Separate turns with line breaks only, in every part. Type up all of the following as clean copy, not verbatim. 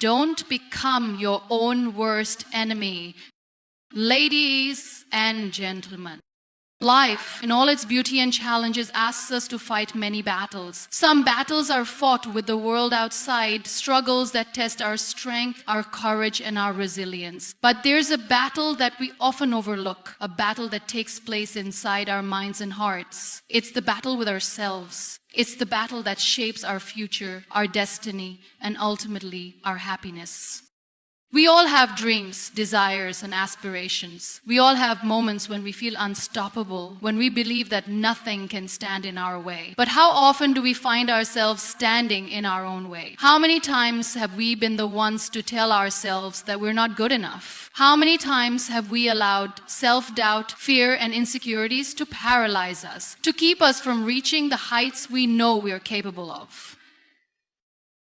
Don't become your own worst enemy. Ladies and gentlemen, life, in all its beauty and challenges, asks us to fight many battles. Some battles are fought with the world outside, struggles that test our strength, our courage, and our resilience. But there's a battle that we often overlook, a battle that takes place inside our minds and hearts. It's the battle with ourselves. It's the battle that shapes our future, our destiny, and ultimately our happiness. We all have dreams, desires, and aspirations. We all have moments when we feel unstoppable, when we believe that nothing can stand in our way. But how often do we find ourselves standing in our own way? How many times have we been the ones to tell ourselves that we're not good enough? How many times have we allowed self-doubt, fear, and insecurities to paralyze us, to keep us from reaching the heights we know we're capable of?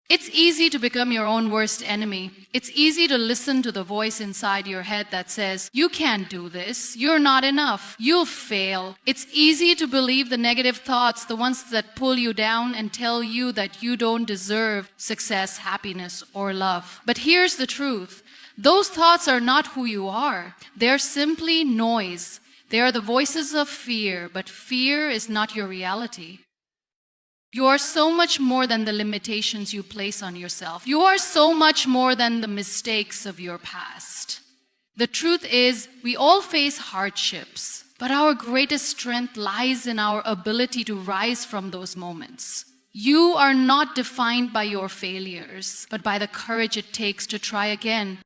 It's easy to become your own worst enemy. It's easy to listen to the voice inside your head that says, you can't do this, you're not enough, you'll fail. It's easy to believe the negative thoughts, the ones that pull you down and tell you that you don't deserve success, happiness, or love. But here's the truth. Those thoughts are not who you are. They're simply noise. They are the voices of fear, but fear is not your reality. You are so much more than the limitations you place on yourself. You are so much more than the mistakes of your past. The truth is, we all face hardships, but our greatest strength lies in our ability to rise from those moments. You are not defined by your failures, but by the courage it takes to try again.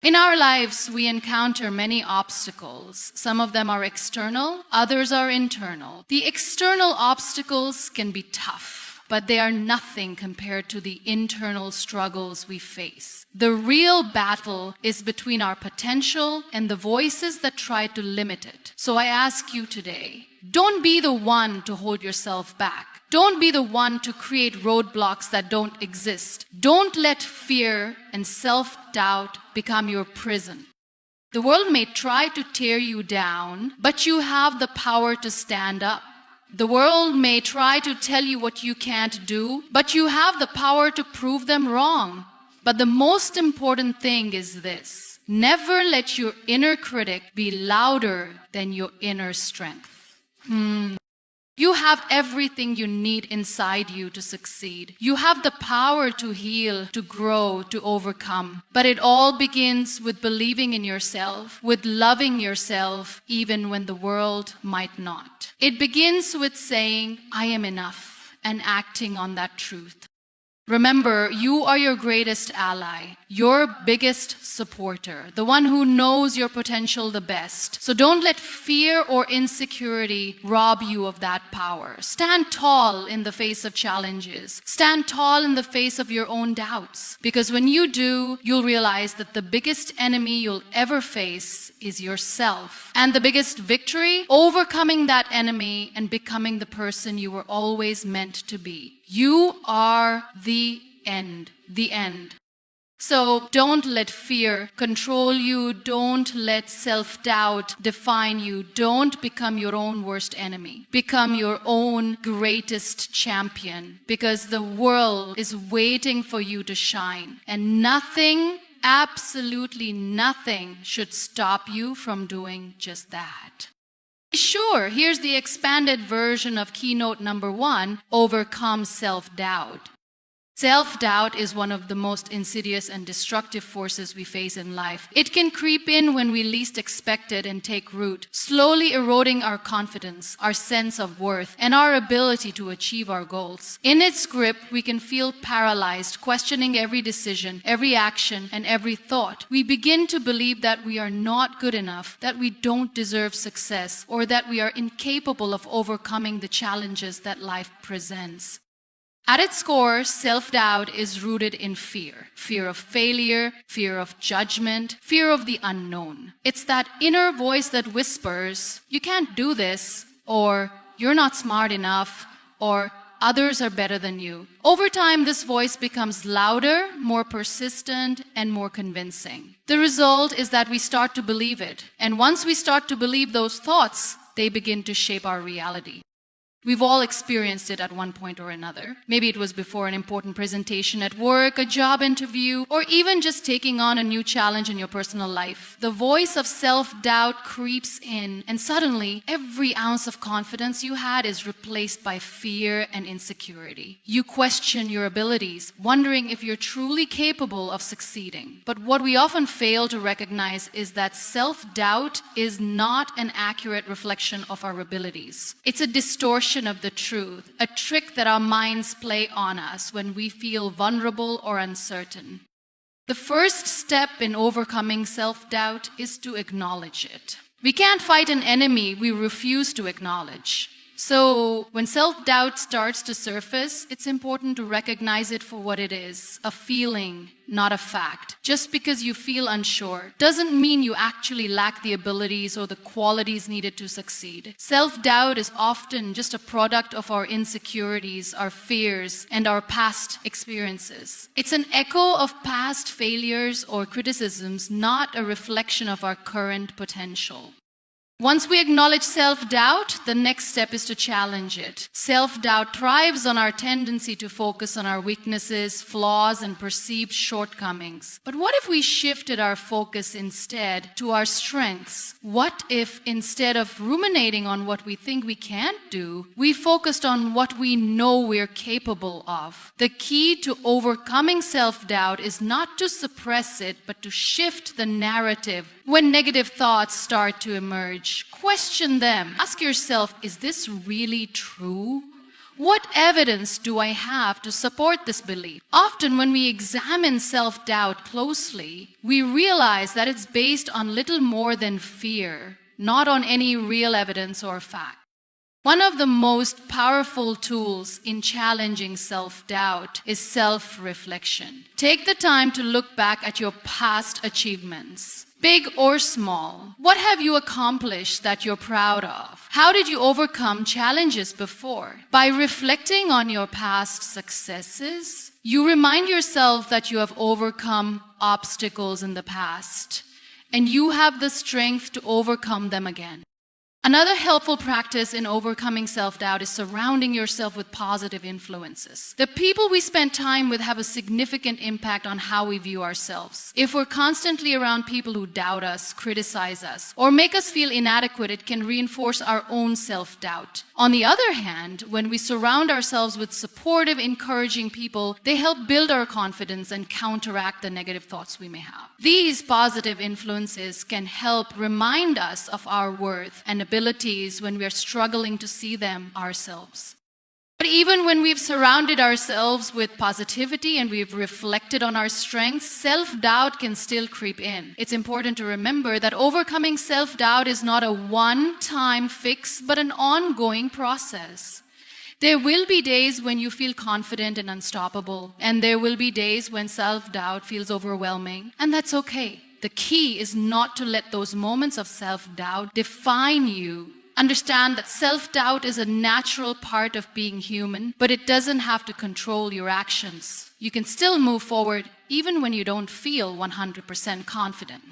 In our lives, we encounter many obstacles. Some of them are external, others are internal. The external obstacles can be tough, but they are nothing compared to the internal struggles we face. The real battle is between our potential and the voices that try to limit it. So I ask you today, don't be the one to hold yourself back. Don't be the one to create roadblocks that don't exist. Don't let fear and self-doubt become your prison. The world may try to tear you down, but you have the power to stand up. The world may try to tell you what you can't do, but you have the power to prove them wrong. But the most important thing is this: never let your inner critic be louder than your inner strength. You have everything you need inside you to succeed. You have the power to heal, to grow, to overcome. But it all begins with believing in yourself, with loving yourself, even when the world might not. It begins with saying, I am enough, and acting on that truth. Remember, you are your greatest ally, your biggest supporter, the one who knows your potential the best. So don't let fear or insecurity rob you of that power. Stand tall in the face of challenges. Stand tall in the face of your own doubts. Because when you do, you'll realize that the biggest enemy you'll ever face is yourself. And the biggest victory, overcoming that enemy and becoming the person you were always meant to be. You are the end. The end. So don't let fear control you. Don't let self-doubt define you. Don't become your own worst enemy. Become your own greatest champion, because the world is waiting for you to shine. And nothing, absolutely nothing, should stop you from doing just that. Sure, here's the expanded version of keynote number 1, overcome self-doubt. Self-doubt is one of the most insidious and destructive forces we face in life. It can creep in when we least expect it and take root, slowly eroding our confidence, our sense of worth, and our ability to achieve our goals. In its grip, we can feel paralyzed, questioning every decision, every action, and every thought. We begin to believe that we are not good enough, that we don't deserve success, or that we are incapable of overcoming the challenges that life presents. At its core, self-doubt is rooted in fear. Fear of failure, fear of judgment, fear of the unknown. It's that inner voice that whispers, you can't do this, or you're not smart enough, or others are better than you. Over time, this voice becomes louder, more persistent, and more convincing. The result is that we start to believe it. And once we start to believe those thoughts, they begin to shape our reality. We've all experienced it at one point or another. Maybe it was before an important presentation at work, a job interview, or even just taking on a new challenge in your personal life. The voice of self-doubt creeps in, and suddenly every ounce of confidence you had is replaced by fear and insecurity. You question your abilities, wondering if you're truly capable of succeeding. But what we often fail to recognize is that self-doubt is not an accurate reflection of our abilities. It's a distortion of the truth, a trick that our minds play on us when we feel vulnerable or uncertain. The first step in overcoming self-doubt is to acknowledge it. We can't fight an enemy we refuse to acknowledge. So when self-doubt starts to surface, it's important to recognize it for what it is, a feeling, not a fact. Just because you feel unsure doesn't mean you actually lack the abilities or the qualities needed to succeed. Self-doubt is often just a product of our insecurities, our fears, and our past experiences. It's an echo of past failures or criticisms, not a reflection of our current potential. Once we acknowledge self-doubt, the next step is to challenge it. Self-doubt thrives on our tendency to focus on our weaknesses, flaws, and perceived shortcomings. But what if we shifted our focus instead to our strengths? What if instead of ruminating on what we think we can't do, we focused on what we know we're capable of? The key to overcoming self-doubt is not to suppress it, but to shift the narrative. When negative thoughts start to emerge, question them. Ask yourself, is this really true? What evidence do I have to support this belief? Often when we examine self-doubt closely, we realize that it's based on little more than fear, not on any real evidence or fact. One of the most powerful tools in challenging self-doubt is self-reflection. Take the time to look back at your past achievements, big or small. What have you accomplished that you're proud of? How did you overcome challenges before? By reflecting on your past successes, you remind yourself that you have overcome obstacles in the past, and you have the strength to overcome them again. Another helpful practice in overcoming self-doubt is surrounding yourself with positive influences. The people we spend time with have a significant impact on how we view ourselves. If we're constantly around people who doubt us, criticize us, or make us feel inadequate, it can reinforce our own self-doubt. On the other hand, when we surround ourselves with supportive, encouraging people, they help build our confidence and counteract the negative thoughts we may have. These positive influences can help remind us of our worth and abilities when we are struggling to see them ourselves. But even when we've surrounded ourselves with positivity and we've reflected on our strengths, self-doubt can still creep in. It's important to remember that overcoming self-doubt is not a one-time fix, but an ongoing process. There will be days when you feel confident and unstoppable, and there will be days when self-doubt feels overwhelming, and that's okay. The key is not to let those moments of self-doubt define you. Understand that self-doubt is a natural part of being human, but it doesn't have to control your actions. You can still move forward even when you don't feel 100% confident.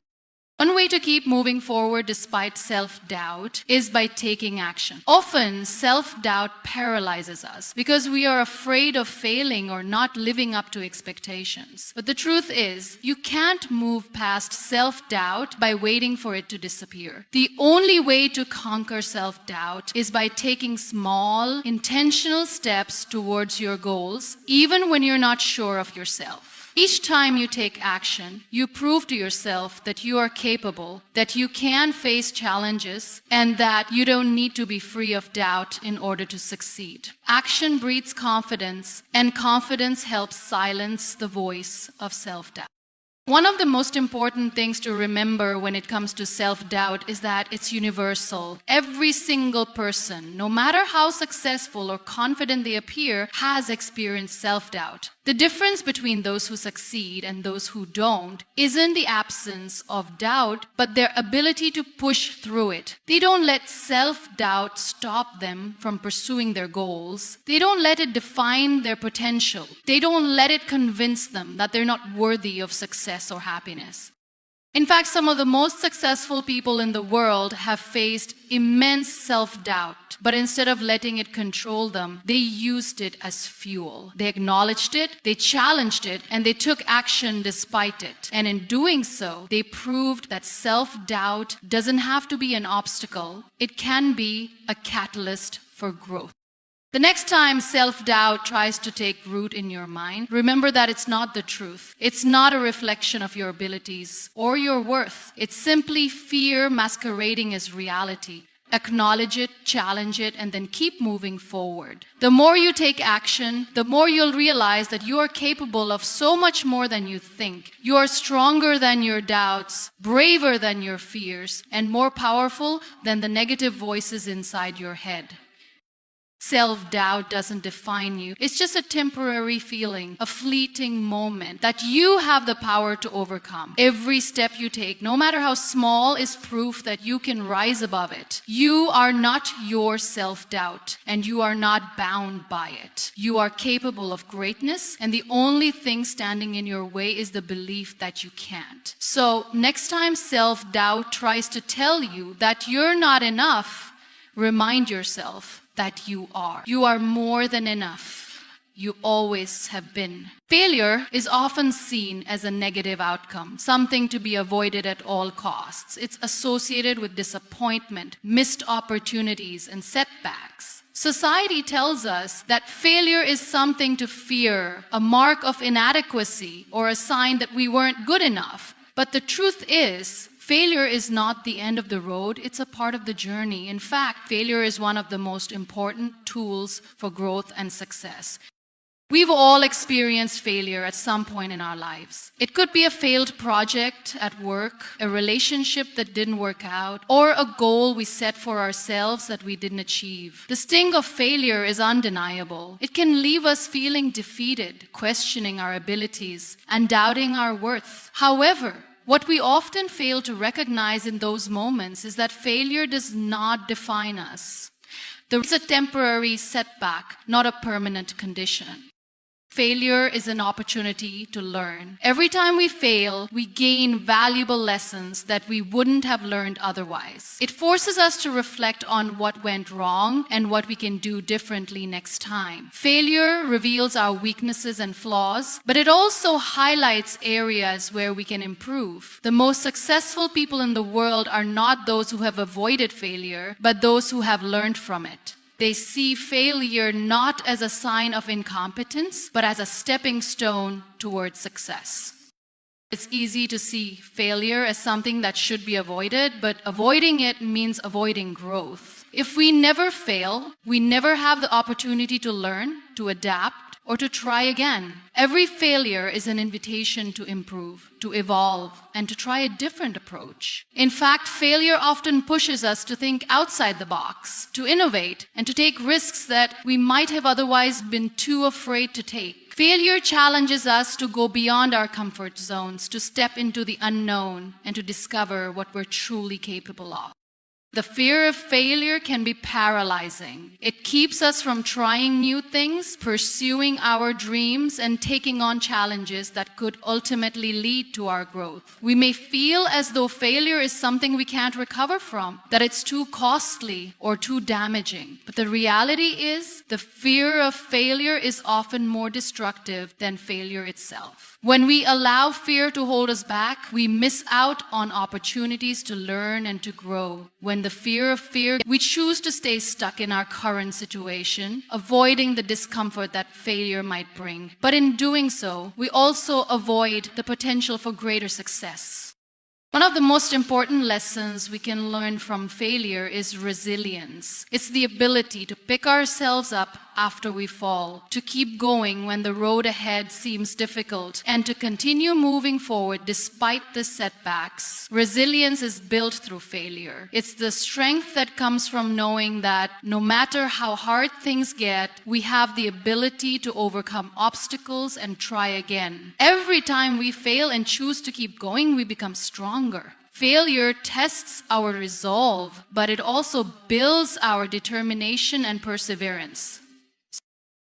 One way to keep moving forward despite self-doubt is by taking action. Often, self-doubt paralyzes us because we are afraid of failing or not living up to expectations. But the truth is, you can't move past self-doubt by waiting for it to disappear. The only way to conquer self-doubt is by taking small, intentional steps towards your goals, even when you're not sure of yourself. Each time you take action, you prove to yourself that you are capable, that you can face challenges, and that you don't need to be free of doubt in order to succeed. Action breeds confidence, and confidence helps silence the voice of self-doubt. One of the most important things to remember when it comes to self-doubt is that it's universal. Every single person, no matter how successful or confident they appear, has experienced self-doubt. The difference between those who succeed and those who don't isn't the absence of doubt, but their ability to push through it. They don't let self-doubt stop them from pursuing their goals. They don't let it define their potential. They don't let it convince them that they're not worthy of success or happiness. In fact, some of the most successful people in the world have faced immense self-doubt, but instead of letting it control them, they used it as fuel. They acknowledged it, they challenged it, and they took action despite it. And in doing so, they proved that self-doubt doesn't have to be an obstacle. It can be a catalyst for growth. The next time self-doubt tries to take root in your mind, remember that it's not the truth. It's not a reflection of your abilities or your worth. It's simply fear masquerading as reality. Acknowledge it, challenge it, and then keep moving forward. The more you take action, the more you'll realize that you are capable of so much more than you think. You are stronger than your doubts, braver than your fears, and more powerful than the negative voices inside your head. Self-doubt doesn't define you. It's just a temporary feeling, a fleeting moment that you have the power to overcome. Every step you take, no matter how small, is proof that you can rise above it. You are not your self-doubt, and you are not bound by it. You are capable of greatness, and the only thing standing in your way is the belief that you can't. So, next time self-doubt tries to tell you that you're not enough, remind yourself that you are. You are more than enough. You always have been. Failure is often seen as a negative outcome, something to be avoided at all costs. It's associated with disappointment, missed opportunities, and setbacks. Society tells us that failure is something to fear, a mark of inadequacy, or a sign that we weren't good enough. But the truth is, failure is not the end of the road, it's a part of the journey. In fact, failure is one of the most important tools for growth and success. We've all experienced failure at some point in our lives. It could be a failed project at work, a relationship that didn't work out, or a goal we set for ourselves that we didn't achieve. The sting of failure is undeniable. It can leave us feeling defeated, questioning our abilities, and doubting our worth. However, what we often fail to recognize in those moments is that failure does not define us. It's a temporary setback, not a permanent condition. Failure is an opportunity to learn. Every time we fail, we gain valuable lessons that we wouldn't have learned otherwise. It forces us to reflect on what went wrong and what we can do differently next time. Failure reveals our weaknesses and flaws, but it also highlights areas where we can improve. The most successful people in the world are not those who have avoided failure, but those who have learned from it. They see failure not as a sign of incompetence, but as a stepping stone towards success. It's easy to see failure as something that should be avoided, but avoiding it means avoiding growth. If we never fail, we never have the opportunity to learn, to adapt, or to try again. Every failure is an invitation to improve, to evolve, and to try a different approach. In fact, failure often pushes us to think outside the box, to innovate, and to take risks that we might have otherwise been too afraid to take. Failure challenges us to go beyond our comfort zones, to step into the unknown, and to discover what we're truly capable of. The fear of failure can be paralyzing. It keeps us from trying new things, pursuing our dreams, and taking on challenges that could ultimately lead to our growth. We may feel as though failure is something we can't recover from, that it's too costly or too damaging. But the reality is, the fear of failure is often more destructive than failure itself. When we allow fear to hold us back, we miss out on opportunities to learn and to grow. When the fear of fear, we choose to stay stuck in our current situation, avoiding the discomfort that failure might bring. But in doing so, we also avoid the potential for greater success. One of the most important lessons we can learn from failure is resilience. It's the ability to pick ourselves up after we fall, to keep going when the road ahead seems difficult, and to continue moving forward despite the setbacks. Resilience is built through failure. It's the strength that comes from knowing that no matter how hard things get, we have the ability to overcome obstacles and try again. Every time we fail and choose to keep going, we become stronger. Failure tests our resolve, but it also builds our determination and perseverance.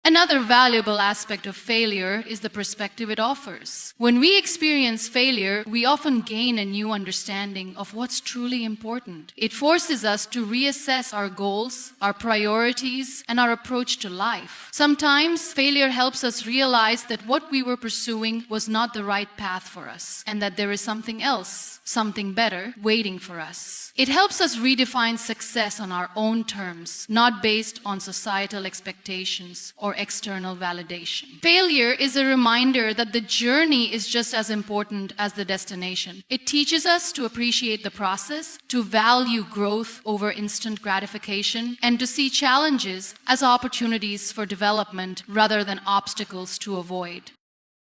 Another valuable aspect of failure is the perspective it offers. When we experience failure, we often gain a new understanding of what's truly important. It forces us to reassess our goals, our priorities, and our approach to life. Sometimes failure helps us realize that what we were pursuing was not the right path for us, and that there is something else, something better, waiting for us. It helps us redefine success on our own terms, not based on societal expectations or external validation. Failure is a reminder that the journey is just as important as the destination. It teaches us to appreciate the process, to value growth over instant gratification, and to see challenges as opportunities for development rather than obstacles to avoid.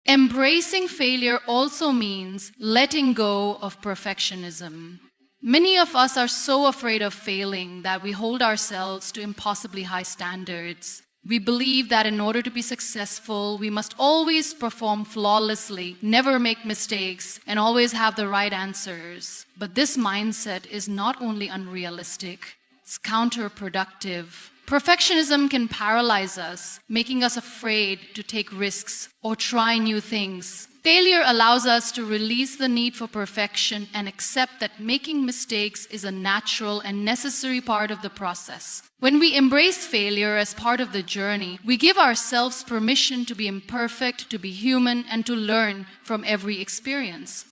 Embracing failure also means letting go of perfectionism. Many of us are so afraid of failing that we hold ourselves to impossibly high standards. We believe that in order to be successful, we must always perform flawlessly, never make mistakes, and always have the right answers. But this mindset is not only unrealistic, it's counterproductive. Perfectionism can paralyze us, making us afraid to take risks or try new things. Failure allows us to release the need for perfection and accept that making mistakes is a natural and necessary part of the process. When we embrace failure as part of the journey, we give ourselves permission to be imperfect, to be human, and to learn from every experience.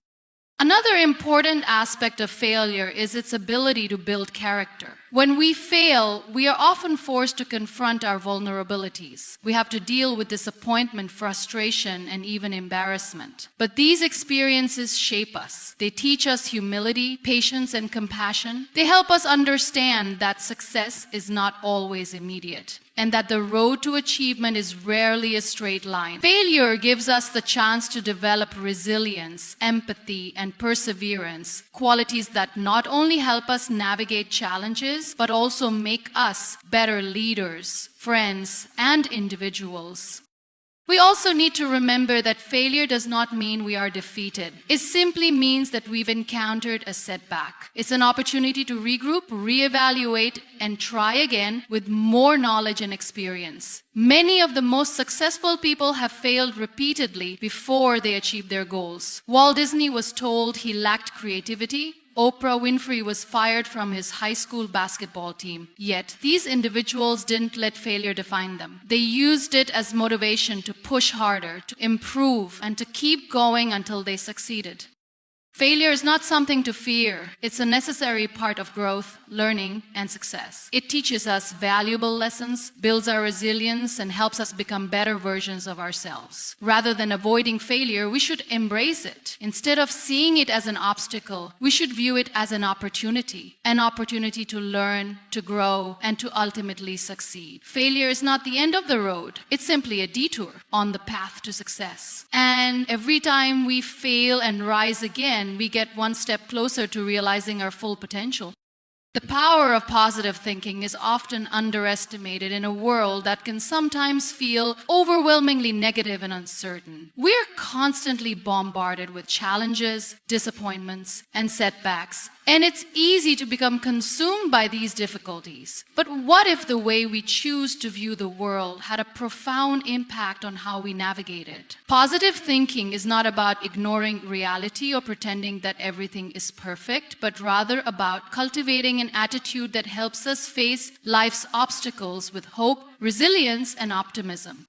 Another important aspect of failure is its ability to build character. When we fail, we are often forced to confront our vulnerabilities. We have to deal with disappointment, frustration, and even embarrassment. But these experiences shape us. They teach us humility, patience, and compassion. They help us understand that success is not always immediate, and that the road to achievement is rarely a straight line. Failure gives us the chance to develop resilience, empathy, and perseverance, qualities that not only help us navigate challenges, but also make us better leaders, friends, and individuals. We also need to remember that failure does not mean we are defeated. It simply means that we've encountered a setback. It's an opportunity to regroup, reevaluate, and try again with more knowledge and experience. Many of the most successful people have failed repeatedly before they achieved their goals. Walt Disney was told he lacked creativity. Oprah Winfrey was fired from his high school basketball team. Yet, these individuals didn't let failure define them. They used it as motivation to push harder, to improve, and to keep going until they succeeded. Failure is not something to fear. It's a necessary part of growth, learning, and success. It teaches us valuable lessons, builds our resilience, and helps us become better versions of ourselves. Rather than avoiding failure, we should embrace it. Instead of seeing it as an obstacle, we should view it as an opportunity to learn, to grow, and to ultimately succeed. Failure is not the end of the road. It's simply a detour on the path to success. And every time we fail and rise again, we get one step closer to realizing our full potential. The power of positive thinking is often underestimated in a world that can sometimes feel overwhelmingly negative and uncertain. We're constantly bombarded with challenges, disappointments, and setbacks, and it's easy to become consumed by these difficulties. But what if the way we choose to view the world had a profound impact on how we navigate it? Positive thinking is not about ignoring reality or pretending that everything is perfect, but rather about cultivating an attitude that helps us face life's obstacles with hope, resilience, and optimism.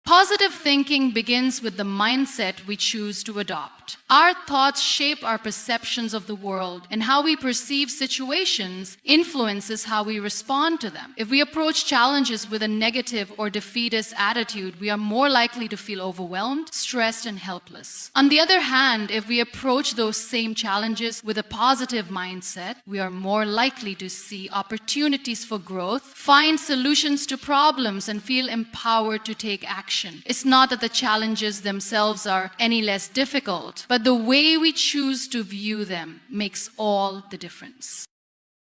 Positive thinking begins with the mindset we choose to adopt. Our thoughts shape our perceptions of the world, and how we perceive situations influences how we respond to them. If we approach challenges with a negative or defeatist attitude, we are more likely to feel overwhelmed, stressed, and helpless. On the other hand, if we approach those same challenges with a positive mindset, we are more likely to see opportunities for growth, find solutions to problems, and feel empowered to take action. It's not that the challenges themselves are any less difficult, but the way we choose to view them makes all the difference.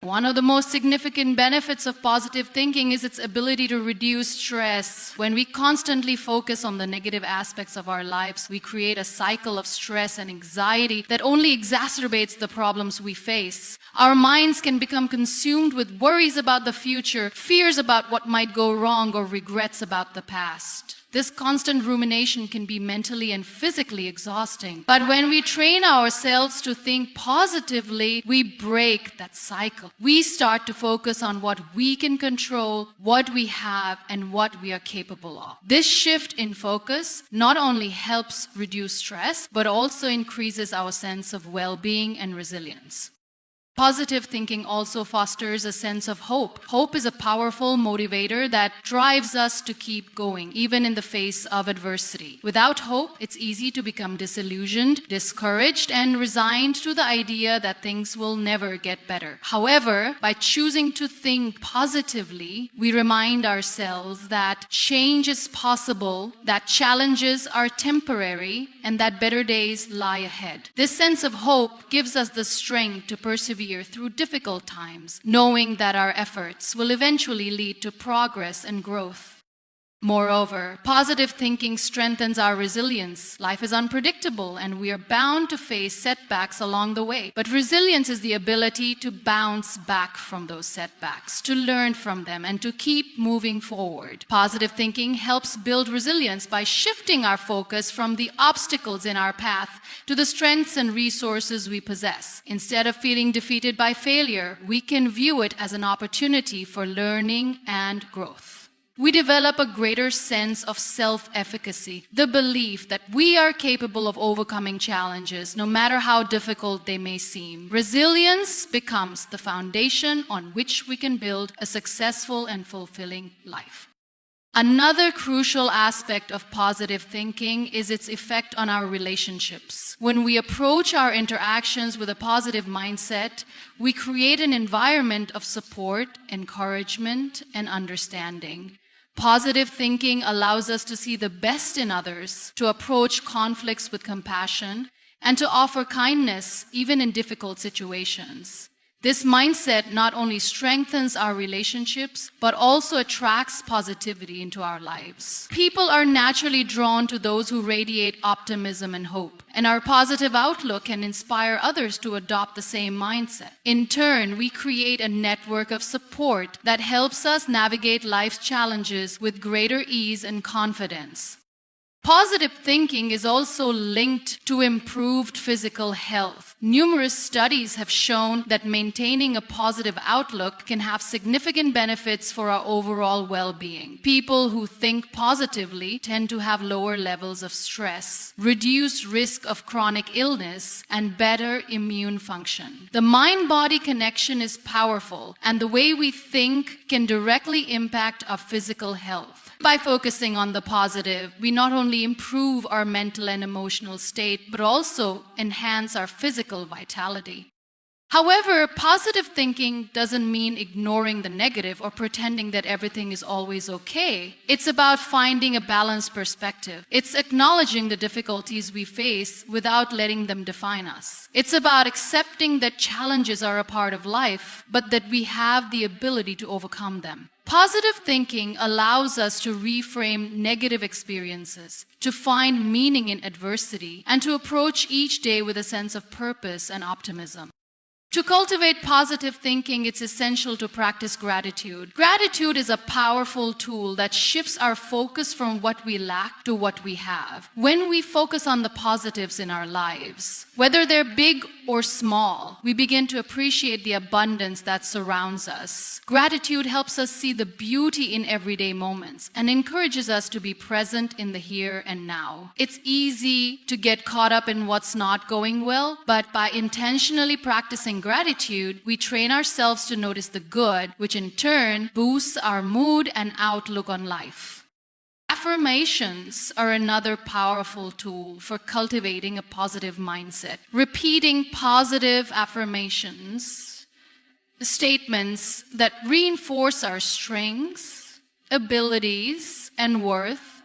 One of the most significant benefits of positive thinking is its ability to reduce stress. When we constantly focus on the negative aspects of our lives, we create a cycle of stress and anxiety that only exacerbates the problems we face. Our minds can become consumed with worries about the future, fears about what might go wrong, or regrets about the past. This constant rumination can be mentally and physically exhausting. But when we train ourselves to think positively, we break that cycle. We start to focus on what we can control, what we have, and what we are capable of. This shift in focus not only helps reduce stress, but also increases our sense of well-being and resilience. Positive thinking also fosters a sense of hope. Hope is a powerful motivator that drives us to keep going, even in the face of adversity. Without hope, it's easy to become disillusioned, discouraged, and resigned to the idea that things will never get better. However, by choosing to think positively, we remind ourselves that change is possible, that challenges are temporary, and that better days lie ahead. This sense of hope gives us the strength to persevere through difficult times, knowing that our efforts will eventually lead to progress and growth. Moreover, positive thinking strengthens our resilience. Life is unpredictable, and we are bound to face setbacks along the way. But resilience is the ability to bounce back from those setbacks, to learn from them, and to keep moving forward. Positive thinking helps build resilience by shifting our focus from the obstacles in our path to the strengths and resources we possess. Instead of feeling defeated by failure, we can view it as an opportunity for learning and growth. We develop a greater sense of self-efficacy, the belief that we are capable of overcoming challenges, no matter how difficult they may seem. Resilience becomes the foundation on which we can build a successful and fulfilling life. Another crucial aspect of positive thinking is its effect on our relationships. When we approach our interactions with a positive mindset, we create an environment of support, encouragement, and understanding. Positive thinking allows us to see the best in others, to approach conflicts with compassion, and to offer kindness even in difficult situations. This mindset not only strengthens our relationships, but also attracts positivity into our lives. People are naturally drawn to those who radiate optimism and hope, and our positive outlook can inspire others to adopt the same mindset. In turn, we create a network of support that helps us navigate life's challenges with greater ease and confidence. Positive thinking is also linked to improved physical health. Numerous studies have shown that maintaining a positive outlook can have significant benefits for our overall well-being. People who think positively tend to have lower levels of stress, reduced risk of chronic illness, and better immune function. The mind-body connection is powerful, and the way we think can directly impact our physical health. By focusing on the positive, we not only improve our mental and emotional state, but also enhance our physical vitality. However, positive thinking doesn't mean ignoring the negative or pretending that everything is always okay. It's about finding a balanced perspective. It's acknowledging the difficulties we face without letting them define us. It's about accepting that challenges are a part of life, but that we have the ability to overcome them. Positive thinking allows us to reframe negative experiences, to find meaning in adversity, and to approach each day with a sense of purpose and optimism. To cultivate positive thinking, it's essential to practice gratitude. Gratitude is a powerful tool that shifts our focus from what we lack to what we have. When we focus on the positives in our lives, whether they're big or small, we begin to appreciate the abundance that surrounds us. Gratitude helps us see the beauty in everyday moments and encourages us to be present in the here and now. It's easy to get caught up in what's not going well, but by intentionally practicing gratitude, we train ourselves to notice the good, which in turn boosts our mood and outlook on life. Affirmations are another powerful tool for cultivating a positive mindset. Repeating positive affirmations, statements that reinforce our strengths, abilities, and worth,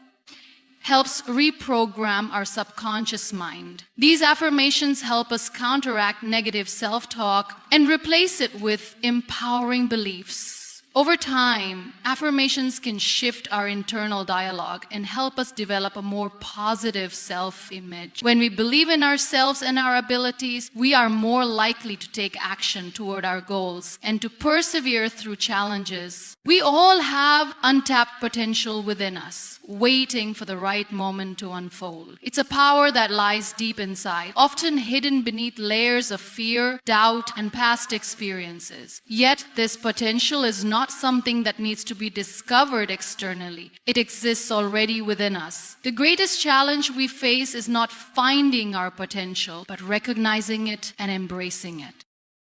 helps reprogram our subconscious mind. These affirmations help us counteract negative self-talk and replace it with empowering beliefs. Over time, affirmations can shift our internal dialogue and help us develop a more positive self-image. When we believe in ourselves and our abilities, we are more likely to take action toward our goals and to persevere through challenges. We all have untapped potential within us, waiting for the right moment to unfold. It's a power that lies deep inside, often hidden beneath layers of fear, doubt, and past experiences. Yet, this potential is not something that needs to be discovered externally. It exists already within us. The greatest challenge we face is not finding our potential, but recognizing it and embracing it.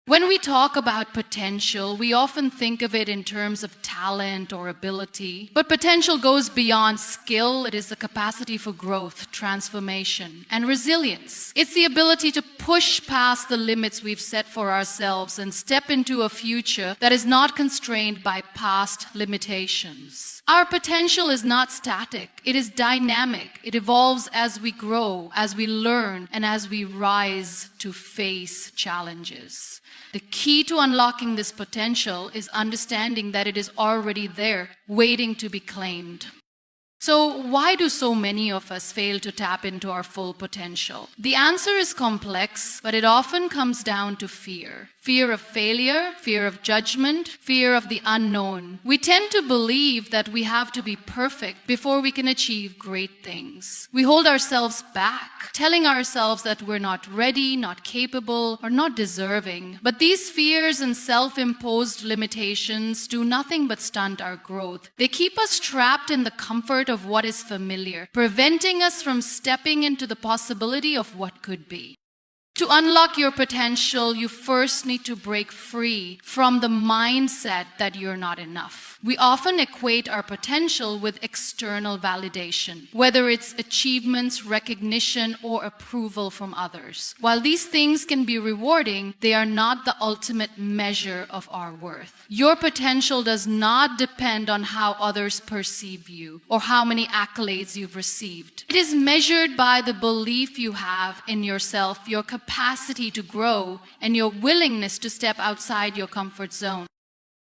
When we talk about potential, we often think of it in terms of talent or ability. But potential goes beyond skill. It is the capacity for growth, transformation, and resilience. It's the ability to push past the limits we've set for ourselves and step into a future that is not constrained by past limitations. Our potential is not static. It is dynamic. It evolves as we grow, as we learn, and as we rise to face challenges. The key to unlocking this potential is understanding that it is already there, waiting to be claimed. So, why do so many of us fail to tap into our full potential? The answer is complex, but it often comes down to fear. Fear of failure, fear of judgment, fear of the unknown. We tend to believe that we have to be perfect before we can achieve great things. We hold ourselves back, telling ourselves that we're not ready, not capable, or not deserving. But these fears and self-imposed limitations do nothing but stunt our growth. They keep us trapped in the comfort of what is familiar, preventing us from stepping into the possibility of what could be. To unlock your potential, you first need to break free from the mindset that you're not enough. We often equate our potential with external validation, whether it's achievements, recognition, or approval from others. While these things can be rewarding, they are not the ultimate measure of our worth. Your potential does not depend on how others perceive you or how many accolades you've received. It is measured by the belief you have in yourself, your capacity to grow, and your willingness to step outside your comfort zone.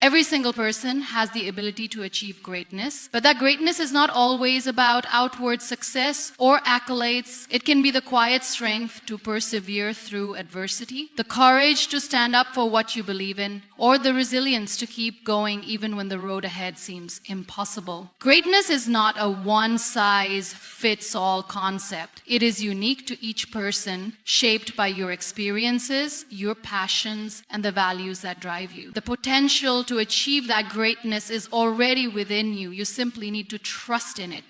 Every single person has the ability to achieve greatness, but that greatness is not always about outward success or accolades. It can be the quiet strength to persevere through adversity, the courage to stand up for what you believe in, or the resilience to keep going even when the road ahead seems impossible. Greatness is not a one-size-fits-all concept. It is unique to each person, shaped by your experiences, your passions, and the values that drive you. The potential to achieve that greatness is already within you. You simply need to trust in it.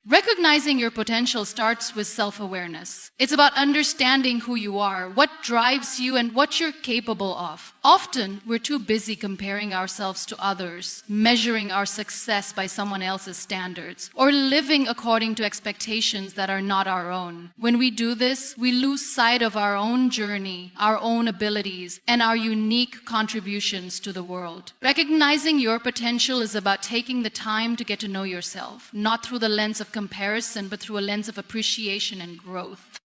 Recognizing your potential starts with self-awareness. It's about understanding who you are, what drives you, and what you're capable of. Often, we're too busy comparing ourselves to others, measuring our success by someone else's standards, or living according to expectations that are not our own. When we do this, we lose sight of our own journey, our own abilities, and our unique contributions to the world. Recognizing your potential is about taking the time to get to know yourself, not through the lens of comparison, but through a lens of appreciation and growth.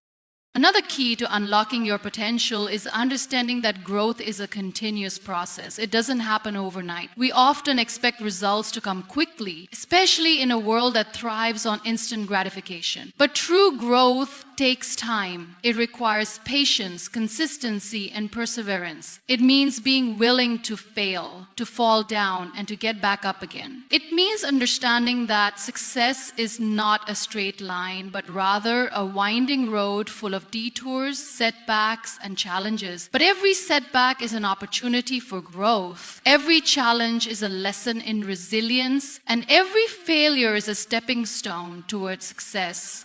Another key to unlocking your potential is understanding that growth is a continuous process. It doesn't happen overnight. We often expect results to come quickly, especially in a world that thrives on instant gratification. But true growth takes time. It requires patience, consistency, and perseverance. It means being willing to fail, to fall down, and to get back up again. It means understanding that success is not a straight line, but rather a winding road full of detours, setbacks, and challenges. But every setback is an opportunity for growth. Every challenge is a lesson in resilience, and every failure is a stepping stone towards success.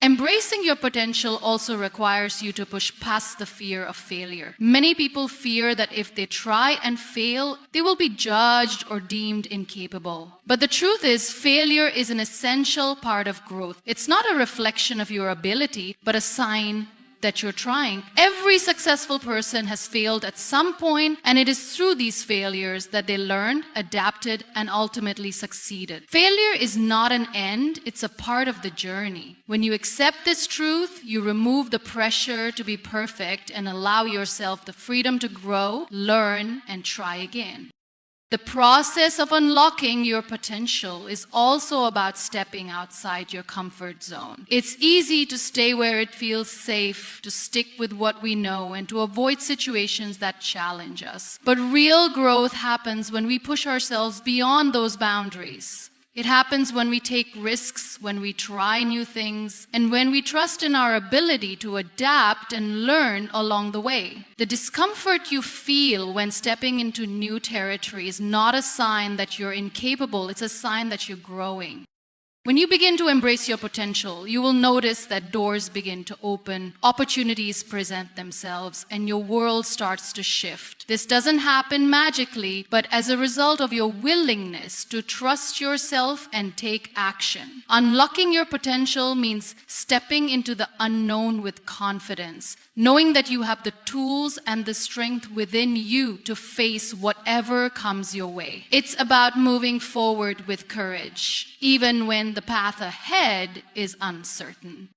Embracing your potential also requires you to push past the fear of failure. Many people fear that if they try and fail, they will be judged or deemed incapable. But the truth is, failure is an essential part of growth. It's not a reflection of your ability, but a sign that you're trying. Every successful person has failed at some point, and it is through these failures that they learned, adapted, and ultimately succeeded. Failure is not an end, it's a part of the journey. When you accept this truth, you remove the pressure to be perfect and allow yourself the freedom to grow, learn, and try again. The process of unlocking your potential is also about stepping outside your comfort zone. It's easy to stay where it feels safe, to stick with what we know, and to avoid situations that challenge us. But real growth happens when we push ourselves beyond those boundaries. It happens when we take risks, when we try new things, and when we trust in our ability to adapt and learn along the way. The discomfort you feel when stepping into new territory is not a sign that you're incapable, it's a sign that you're growing. When you begin to embrace your potential, you will notice that doors begin to open, opportunities present themselves, and your world starts to shift. This doesn't happen magically, but as a result of your willingness to trust yourself and take action. Unlocking your potential means stepping into the unknown with confidence, knowing that you have the tools and the strength within you to face whatever comes your way. It's about moving forward with courage, even when the path ahead is uncertain.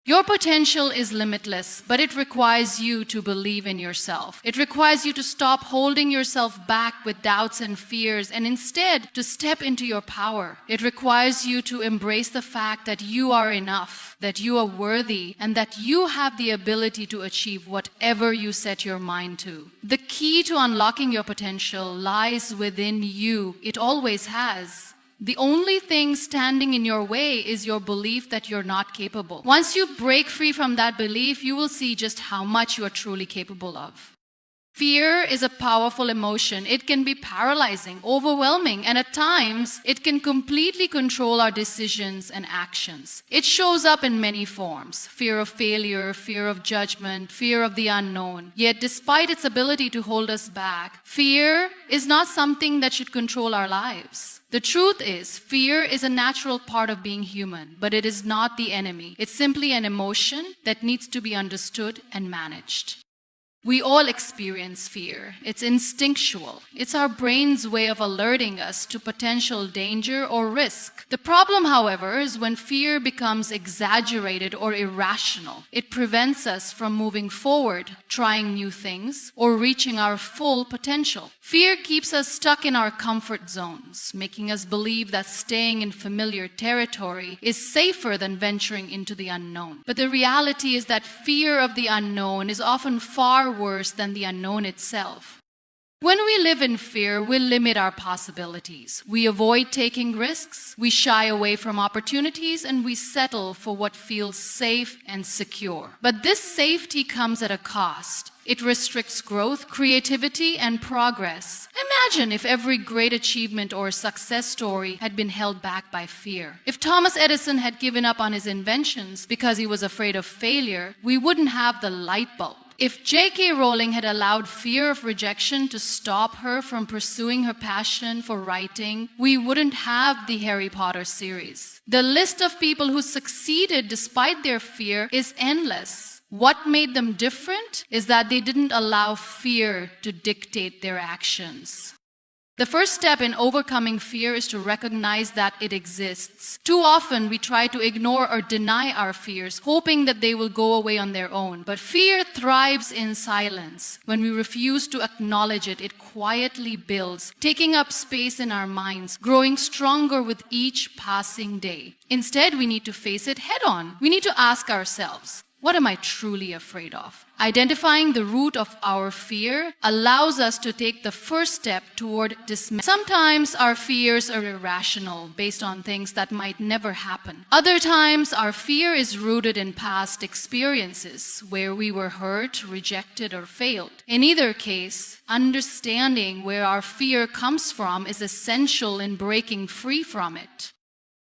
Your potential is limitless, but it requires you to believe in yourself. It requires you to stop holding yourself back with doubts and fears and instead to step into your power. It requires you to embrace the fact that you are enough, that you are worthy, and that you have the ability to achieve whatever you set your mind to. The key to unlocking your potential lies within you. It always has. The only thing standing in your way is your belief that you're not capable. Once you break free from that belief, you will see just how much you are truly capable of. Fear is a powerful emotion. It can be paralyzing, overwhelming, and at times, it can completely control our decisions and actions. It shows up in many forms: fear of failure, fear of judgment, fear of the unknown. Yet, despite its ability to hold us back, fear is not something that should control our lives. The truth is, fear is a natural part of being human, but it is not the enemy. It's simply an emotion that needs to be understood and managed. We all experience fear. It's instinctual. It's our brain's way of alerting us to potential danger or risk. The problem, however, is when fear becomes exaggerated or irrational. It prevents us from moving forward, trying new things, or reaching our full potential. Fear keeps us stuck in our comfort zones, making us believe that staying in familiar territory is safer than venturing into the unknown. But the reality is that fear of the unknown is often far worse than the unknown itself. When we live in fear, we limit our possibilities. We avoid taking risks, we shy away from opportunities, and we settle for what feels safe and secure. But this safety comes at a cost. It restricts growth, creativity, and progress. Imagine if every great achievement or success story had been held back by fear. If Thomas Edison had given up on his inventions because he was afraid of failure, we wouldn't have the light bulb. If J.K. Rowling had allowed fear of rejection to stop her from pursuing her passion for writing, we wouldn't have the Harry Potter series. The list of people who succeeded despite their fear is endless. What made them different is that they didn't allow fear to dictate their actions. The first step in overcoming fear is to recognize that it exists. Too often, we try to ignore or deny our fears, hoping that they will go away on their own. But fear thrives in silence. When we refuse to acknowledge it, it quietly builds, taking up space in our minds, growing stronger with each passing day. Instead, we need to face it head on. We need to ask ourselves, what am I truly afraid of? Identifying the root of our fear allows us to take the first step toward dismay. Sometimes our fears are irrational, based on things that might never happen. Other times, our fear is rooted in past experiences where we were hurt, rejected, or failed. In either case, understanding where our fear comes from is essential in breaking free from it.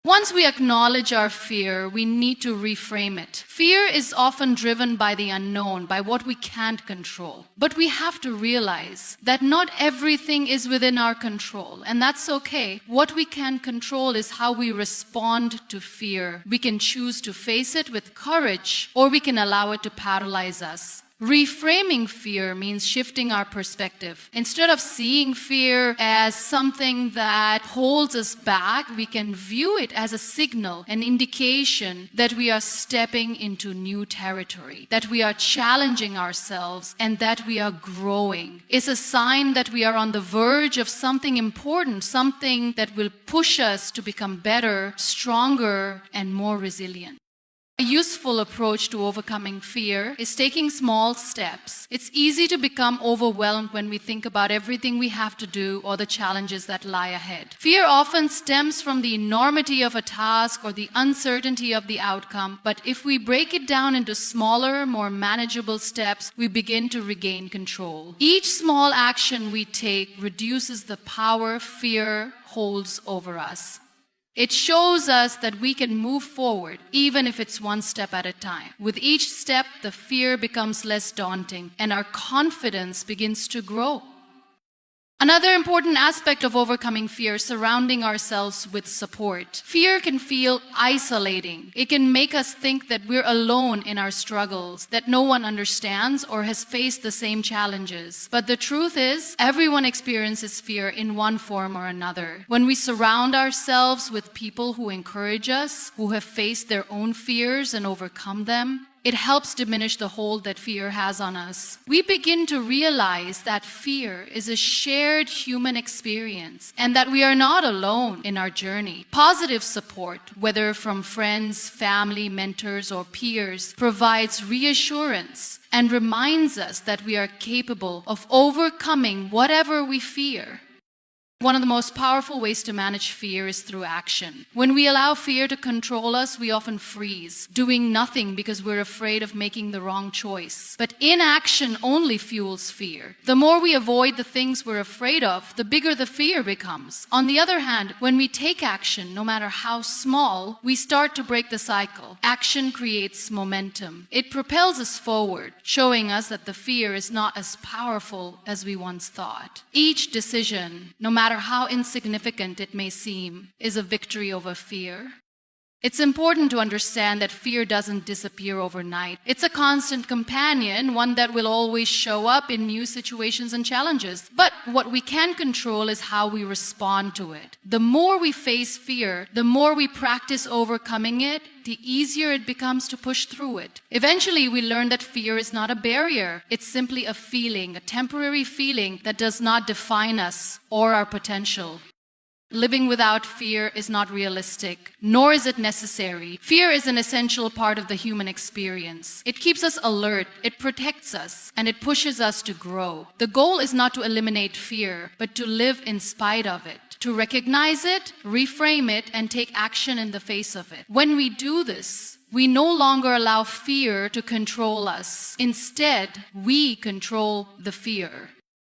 Once we acknowledge our fear, we need to reframe it. Fear is often driven by the unknown, by what we can't control. But we have to realize that not everything is within our control, and that's okay. What we can control is how we respond to fear. We can choose to face it with courage, or we can allow it to paralyze us. Reframing fear means shifting our perspective. Instead of seeing fear as something that holds us back, we can view it as a signal, an indication that we are stepping into new territory, that we are challenging ourselves, and that we are growing. It's a sign that we are on the verge of something important, something that will push us to become better, stronger, and more resilient. A useful approach to overcoming fear is taking small steps. It's easy to become overwhelmed when we think about everything we have to do or the challenges that lie ahead. Fear often stems from the enormity of a task or the uncertainty of the outcome, but if we break it down into smaller, more manageable steps, we begin to regain control. Each small action we take reduces the power fear holds over us. It shows us that we can move forward, even if it's one step at a time. With each step, the fear becomes less daunting, and our confidence begins to grow. Another important aspect of overcoming fear is surrounding ourselves with support. Fear can feel isolating. It can make us think that we're alone in our struggles, that no one understands or has faced the same challenges. But the truth is, everyone experiences fear in one form or another. When we surround ourselves with people who encourage us, who have faced their own fears and overcome them, it helps diminish the hold that fear has on us. We begin to realize that fear is a shared human experience and that we are not alone in our journey. Positive support, whether from friends, family, mentors, or peers, provides reassurance and reminds us that we are capable of overcoming whatever we fear. One of the most powerful ways to manage fear is through action. When we allow fear to control us, we often freeze, doing nothing because we're afraid of making the wrong choice. But inaction only fuels fear. The more we avoid the things we're afraid of, the bigger the fear becomes. On the other hand, when we take action, no matter how small, we start to break the cycle. Action creates momentum. It propels us forward, showing us that the fear is not as powerful as we once thought. Each decision, no matter how insignificant it may seem, is a victory over fear. It's important to understand that fear doesn't disappear overnight. It's a constant companion, one that will always show up in new situations and challenges. But what we can control is how we respond to it. The more we face fear, the more we practice overcoming it, the easier it becomes to push through it. Eventually, we learn that fear is not a barrier. It's simply a feeling, a temporary feeling that does not define us or our potential. Living without fear is not realistic, nor is it necessary. Fear is an essential part of the human experience. It keeps us alert, it protects us, and it pushes us to grow. The goal is not to eliminate fear, but to live in spite of it, to recognize it, reframe it, and take action in the face of it. When we do this, we no longer allow fear to control us. Instead, we control the fear.